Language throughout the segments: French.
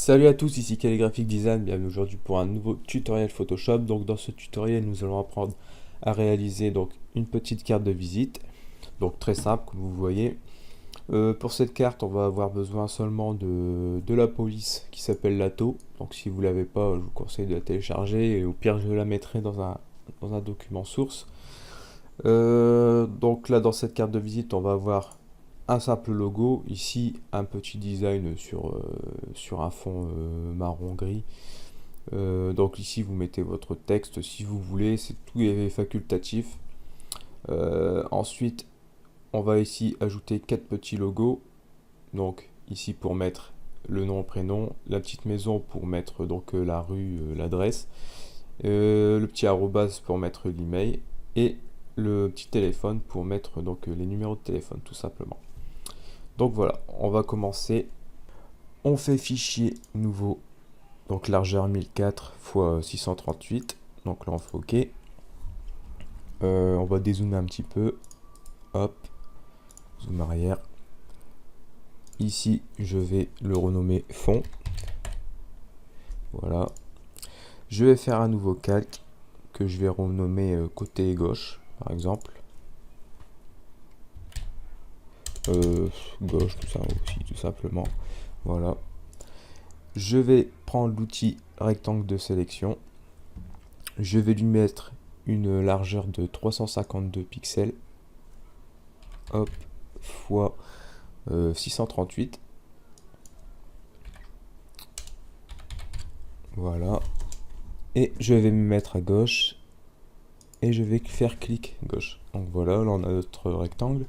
Salut à tous, ici Calligraphic Design, bienvenue aujourd'hui pour un nouveau tutoriel Photoshop. Donc dans ce tutoriel, nous allons apprendre à réaliser donc une petite carte de visite. Donc très simple comme vous voyez. Pour cette carte, on va avoir besoin seulement de la police qui s'appelle Lato. Donc si vous ne l'avez pas, je vous conseille de la télécharger et au pire je la mettrai dans un document source. Donc là dans cette carte de visite, on va avoir un simple logo, ici un petit design sur un fond marron gris. Donc ici vous mettez votre texte si vous voulez, c'est tout est facultatif. Ensuite on va ici ajouter quatre petits logos, donc ici pour mettre le nom, prénom, la petite maison pour mettre donc la rue, l'adresse, le petit arrobas pour mettre l'email et le petit téléphone pour mettre donc les numéros de téléphone tout simplement. Donc voilà, on va commencer. On fait fichier nouveau, donc largeur 1004 x 638. Donc là on fait OK. On va dézoomer un petit peu. Hop, zoom arrière. Ici, je vais le renommer fond. Voilà. Je vais faire un nouveau calque que je vais renommer côté gauche, par exemple. Gauche, tout ça aussi, tout simplement. Voilà. Je vais prendre l'outil rectangle de sélection. Je vais lui mettre une largeur de 352 pixels. Hop, fois 638. Voilà. Et je vais me mettre à gauche. Et je vais faire clic gauche. Donc voilà, là on a notre rectangle.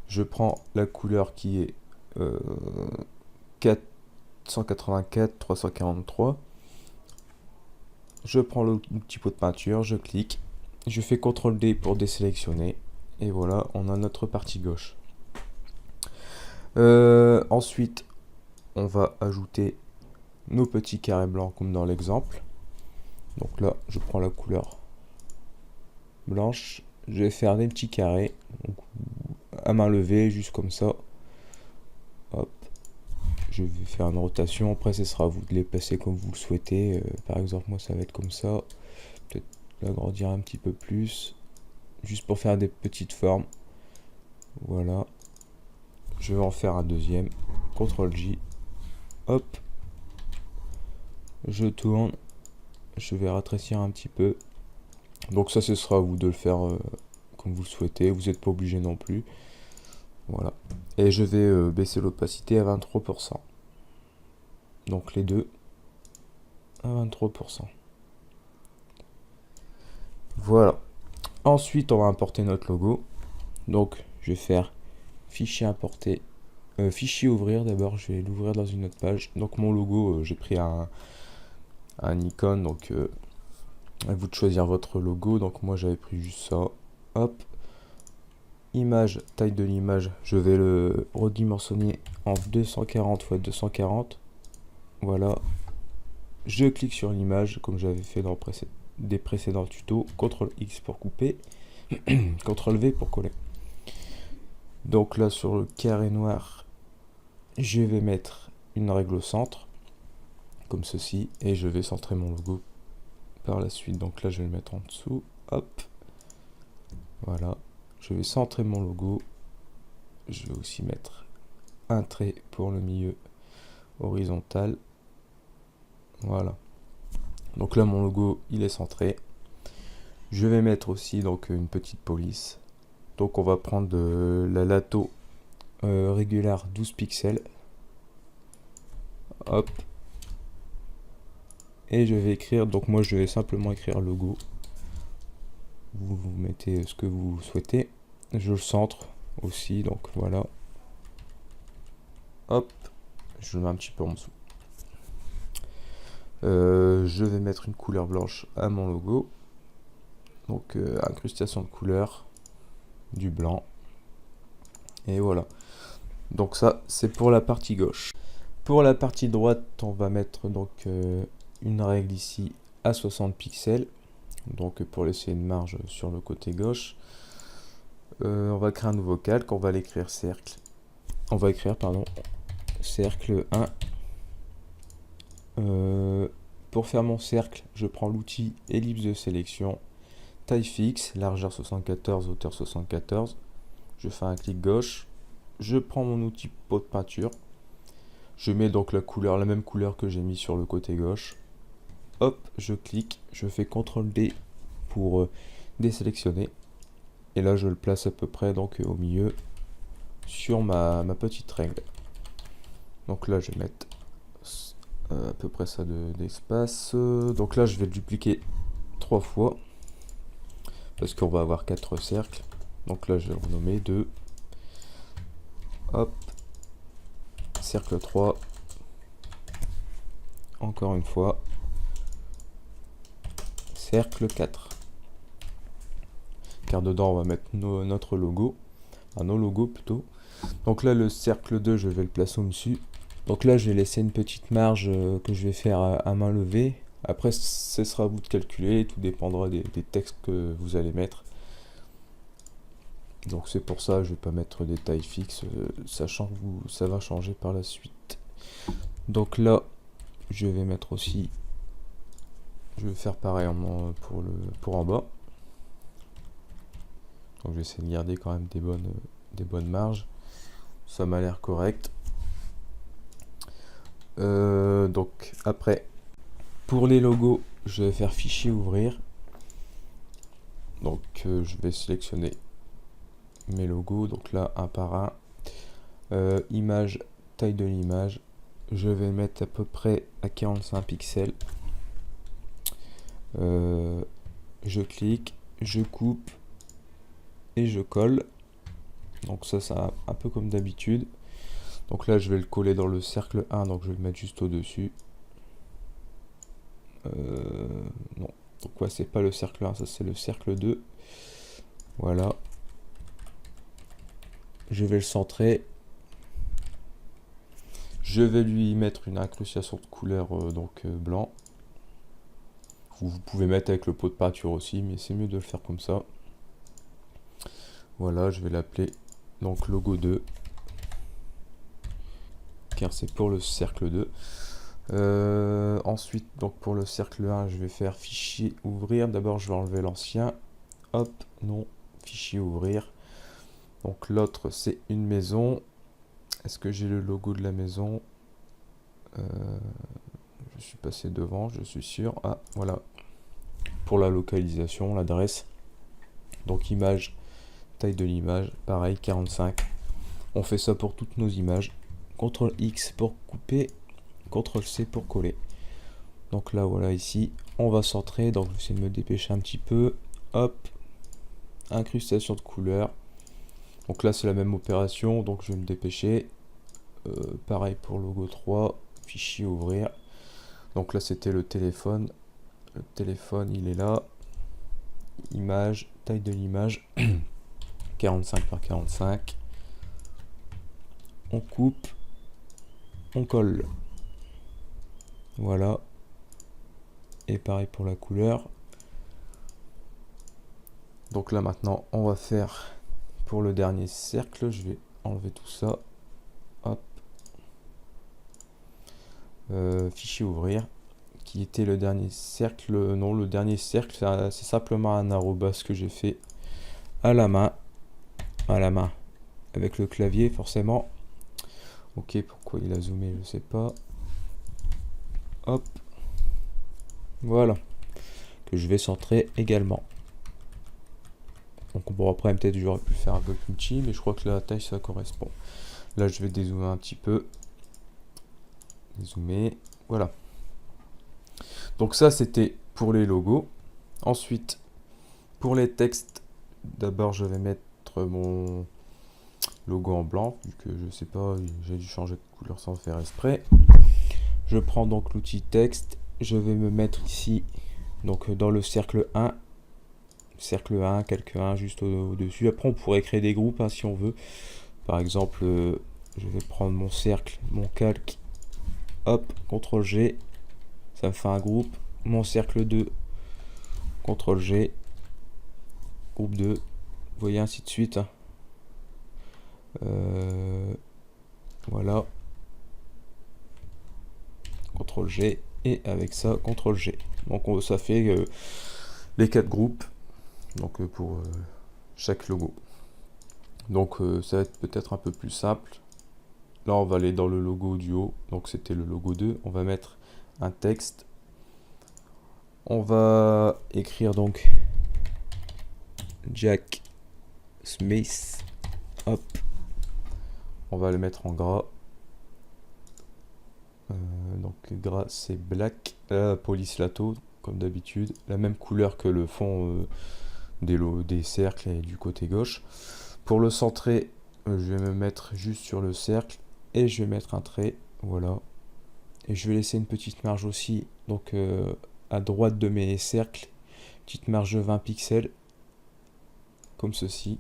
Je prends la couleur qui est 484, 343. Je prends le petit pot de peinture, je clique. Je fais CTRL D pour désélectionner. Et voilà, on a notre partie gauche. Ensuite, on va ajouter nos petits carrés blancs comme dans l'exemple. Donc là, je prends la couleur blanche. Je vais faire des petits carrés. Donc, à main levée, juste comme ça. Hop. Je vais faire une rotation. Après, ce sera à vous de les placer comme vous le souhaitez. Par exemple, moi, ça va être comme ça. Peut-être l'agrandir un petit peu plus. Juste pour faire des petites formes. Voilà. Je vais en faire un deuxième. CTRL J. Hop. Je tourne. Je vais rétrécir un petit peu. Donc ça, ce sera à vous de le faire comme vous le souhaitez. Vous n'êtes pas obligé non plus. Voilà. Et je vais baisser l'opacité à 23%. Donc les deux à 23%. Voilà. Ensuite, on va importer notre logo. Donc, je vais faire fichier importer. Fichier ouvrir d'abord, je vais l'ouvrir dans une autre page. Donc mon logo, j'ai pris un icône, donc à vous de choisir votre logo. Donc moi j'avais pris juste ça. Hop. Image, taille de l'image, je vais le redimensionner en 240 x 240. Voilà. Je clique sur l'image comme j'avais fait dans des précédents tutos. CTRL X pour couper. CTRL V pour coller. Donc là sur le carré noir, je vais mettre une règle au centre, comme ceci, et je vais centrer mon logo par la suite. Donc là je vais le mettre en dessous, hop, voilà, je vais centrer mon logo, je vais aussi mettre un trait pour le milieu horizontal, voilà. Donc là mon logo il est centré. Je vais mettre aussi donc une petite police. Donc on va prendre de la Lato Regular 12 pixels. Hop. Et je vais écrire, donc moi je vais simplement écrire logo. Vous mettez ce que vous souhaitez. Je le centre aussi, donc voilà. Hop. Je le mets un petit peu en dessous. Je vais mettre une couleur blanche à mon logo. Donc incrustation de couleur, du blanc. Et voilà. Donc ça, c'est pour la partie gauche. Pour la partie droite, on va mettre donc une règle ici à 60 pixels. Donc pour laisser une marge sur le côté gauche. On va créer un nouveau calque, on va l'écrire cercle. On va écrire, pardon, cercle 1. Pour faire mon cercle, je prends l'outil ellipse de sélection, taille fixe, largeur 74, hauteur 74. Je fais un clic gauche, je prends mon outil pot de peinture, je mets donc la couleur, la même couleur que j'ai mis sur le côté gauche. Hop, je clique, je fais CTRL D pour désélectionner. Et là, je le place à peu près donc au milieu sur ma petite règle. Donc là, je vais mettre à peu près ça d'espace. Donc là, je vais le dupliquer 3 fois parce qu'on va avoir 4 cercles. Donc là, je vais le renommer 2. Hop, cercle 3. Encore une fois, cercle 4. Car dedans, on va mettre notre logo. Nos logos plutôt. Donc là, le cercle 2, je vais le placer au-dessus. Donc là, je vais laisser une petite marge que je vais faire à main levée. Après, ce sera à vous de calculer. Tout dépendra des textes que vous allez mettre. Donc c'est pour ça, je vais pas mettre des tailles fixes, sachant que ça va changer par la suite. Donc là, je vais mettre aussi, je vais faire pareil pour en bas. Donc je vais essayer de garder quand même des bonnes marges. Ça m'a l'air correct. Donc après, pour les logos, je vais faire fichier ouvrir. Donc je vais sélectionner mes logos, donc là un par un. Image, taille de l'image, je vais mettre à peu près à 45 pixels. Je clique, je coupe et je colle. Donc ça c'est un peu comme d'habitude. Donc là je vais le coller dans le cercle 1, donc je vais le mettre juste au dessus. Non, donc ouais, c'est pas le cercle 1, ça c'est le cercle 2. Voilà, je vais le centrer. Je vais lui mettre une incrustation de couleur blanc. Vous pouvez mettre avec le pot de peinture aussi, mais c'est mieux de le faire comme ça. Voilà, je vais l'appeler donc logo 2, car c'est pour le cercle 2. Ensuite, donc pour le cercle 1, je vais faire fichier ouvrir. D'abord, je vais enlever l'ancien. Hop, non, fichier ouvrir. Donc l'autre, c'est une maison. Est-ce que j'ai le logo de la maison? Je suis passé devant, je suis sûr. Ah, voilà. Pour la localisation, l'adresse. Donc image, taille de l'image, pareil, 45. On fait ça pour toutes nos images. CTRL X pour couper, CTRL C pour coller. Donc là, voilà, ici, on va centrer. Donc je vais essayer de me dépêcher un petit peu. Hop, incrustation de couleur. Donc là, c'est la même opération, donc je vais me dépêcher. Pareil pour logo 3, fichier ouvrir. Donc là, c'était le téléphone. Le téléphone, il est là. Image, taille de l'image, 45 par 45. On coupe, on colle. Voilà. Et pareil pour la couleur. Donc là, maintenant, on va faire pour le dernier cercle. Je vais enlever tout ça. Hop. Fichier ouvrir. Qui était le dernier cercle? Non, le dernier cercle, c'est simplement un arrobas que j'ai fait à la main. Avec le clavier, forcément. Ok, pourquoi il a zoomé, je sais pas. Hop. Voilà. Que je vais centrer également. Donc bon, après, peut-être j'aurais pu faire un peu plus petit, mais je crois que la taille, ça correspond. Là, je vais dézoomer un petit peu. Dézoomer. Voilà. Donc ça, c'était pour les logos. Ensuite, pour les textes, d'abord, je vais mettre mon logo en blanc, vu que je sais pas, j'ai dû changer de couleur sans faire exprès. Je prends donc l'outil texte, je vais me mettre ici, donc dans le cercle 1, calque 1, juste au-dessus. Après, on pourrait créer des groupes hein, si on veut. Par exemple, je vais prendre mon cercle, mon calque, hop, CTRL G, ça me fait un groupe. Mon cercle 2, CTRL G, groupe 2, vous voyez, ainsi de suite. Voilà. CTRL G, et avec ça, CTRL G. Donc ça fait les 4 groupes, donc pour chaque logo. Donc ça va être peut-être un peu plus simple. Là on va aller dans le logo du haut, donc c'était le logo 2, on va mettre un texte. On va écrire donc Jack Smith, hop, on va le mettre en gras. Donc gras c'est black, police lato comme d'habitude, la même couleur que le fond des cercles et du côté gauche. Pour le centrer, je vais me mettre juste sur le cercle et je vais mettre un trait, voilà. Et je vais laisser une petite marge aussi, donc à droite de mes cercles, petite marge 20 pixels, comme ceci.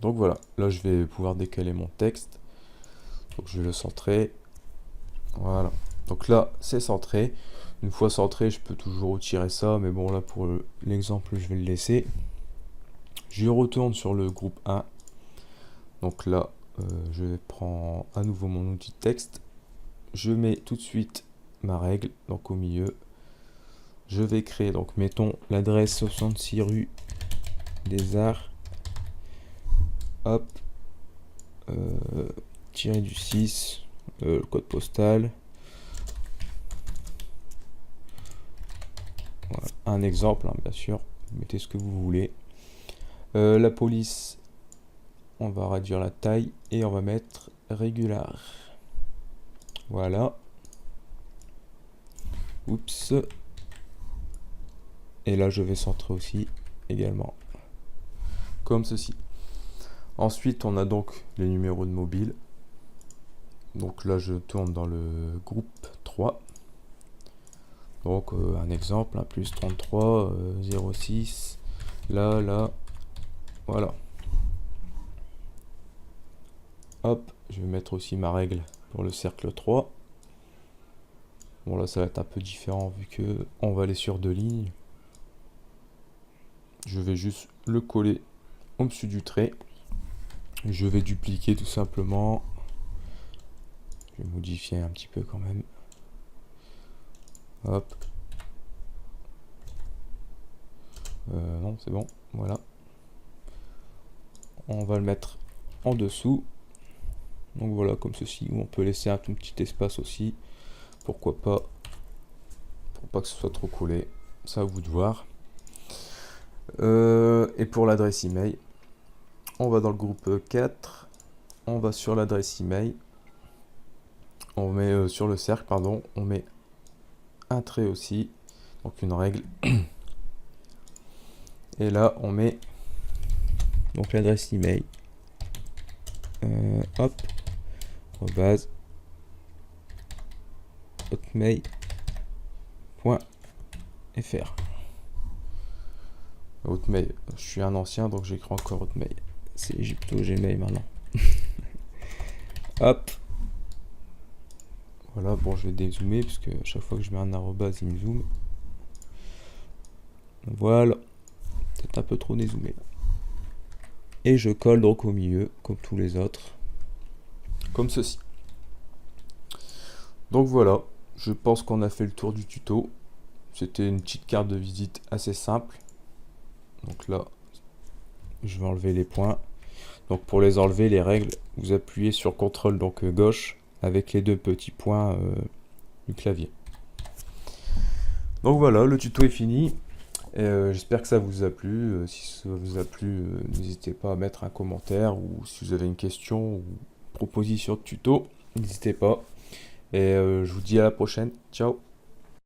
Donc voilà, là je vais pouvoir décaler mon texte, donc je vais le centrer, voilà. Donc là c'est centré, une fois centré je peux toujours retirer ça, mais bon là pour l'exemple je vais le laisser. Je retourne sur le groupe 1, donc là je prends à nouveau mon outil de texte, je mets tout de suite ma règle, donc au milieu. Je vais créer, donc mettons l'adresse 66 rue des Arts, hop, tiré du 6, le code postal. Voilà. Un exemple, hein, bien sûr, vous mettez ce que vous voulez. La police, on va réduire la taille et on va mettre régular. Voilà. Oups. Et là, je vais centrer aussi également, comme ceci. Ensuite, on a donc les numéros de mobile. Donc là, je tourne dans le groupe 3. Donc un exemple, plus 33, 06, là, voilà. Hop, je vais mettre aussi ma règle pour le cercle 3. Bon là, ça va être un peu différent vu que on va aller sur 2 lignes. Je vais juste le coller au-dessus du trait. Je vais dupliquer tout simplement. Je vais modifier un petit peu quand même. Hop. Non, c'est bon. Voilà. On va le mettre en dessous. Donc voilà, comme ceci. Où on peut laisser un tout petit espace aussi. Pourquoi pas. Pour pas que ce soit trop collé. Ça à vous de voir. Et pour l'adresse email, on va dans le groupe 4. On va sur l'adresse email. On met sur le cercle, pardon. On met un trait aussi. Donc une règle. Et là, on met donc l'adresse email. Hop. Base hotmail.fr. Hotmail, je suis un ancien donc j'écris encore Hotmail. C'est plutôt Gmail maintenant. Hop. Voilà, bon je vais dézoomer parce que à chaque fois que je mets un arrobase il me zoome. Voilà. Peut-être un peu trop dézoomé. Et je colle donc au milieu comme tous les autres. Comme ceci. Donc voilà, je pense qu'on a fait le tour du tuto. C'était une petite carte de visite assez simple. Donc là, je vais enlever les points. Donc pour les enlever, les règles, vous appuyez sur CTRL donc gauche avec les 2 petits points du clavier. Donc voilà, le tuto est fini. J'espère que ça vous a plu. Si ça vous a plu, n'hésitez pas à mettre un commentaire, ou si vous avez une question ou proposition de tuto, n'hésitez pas. Et je vous dis à la prochaine. Ciao.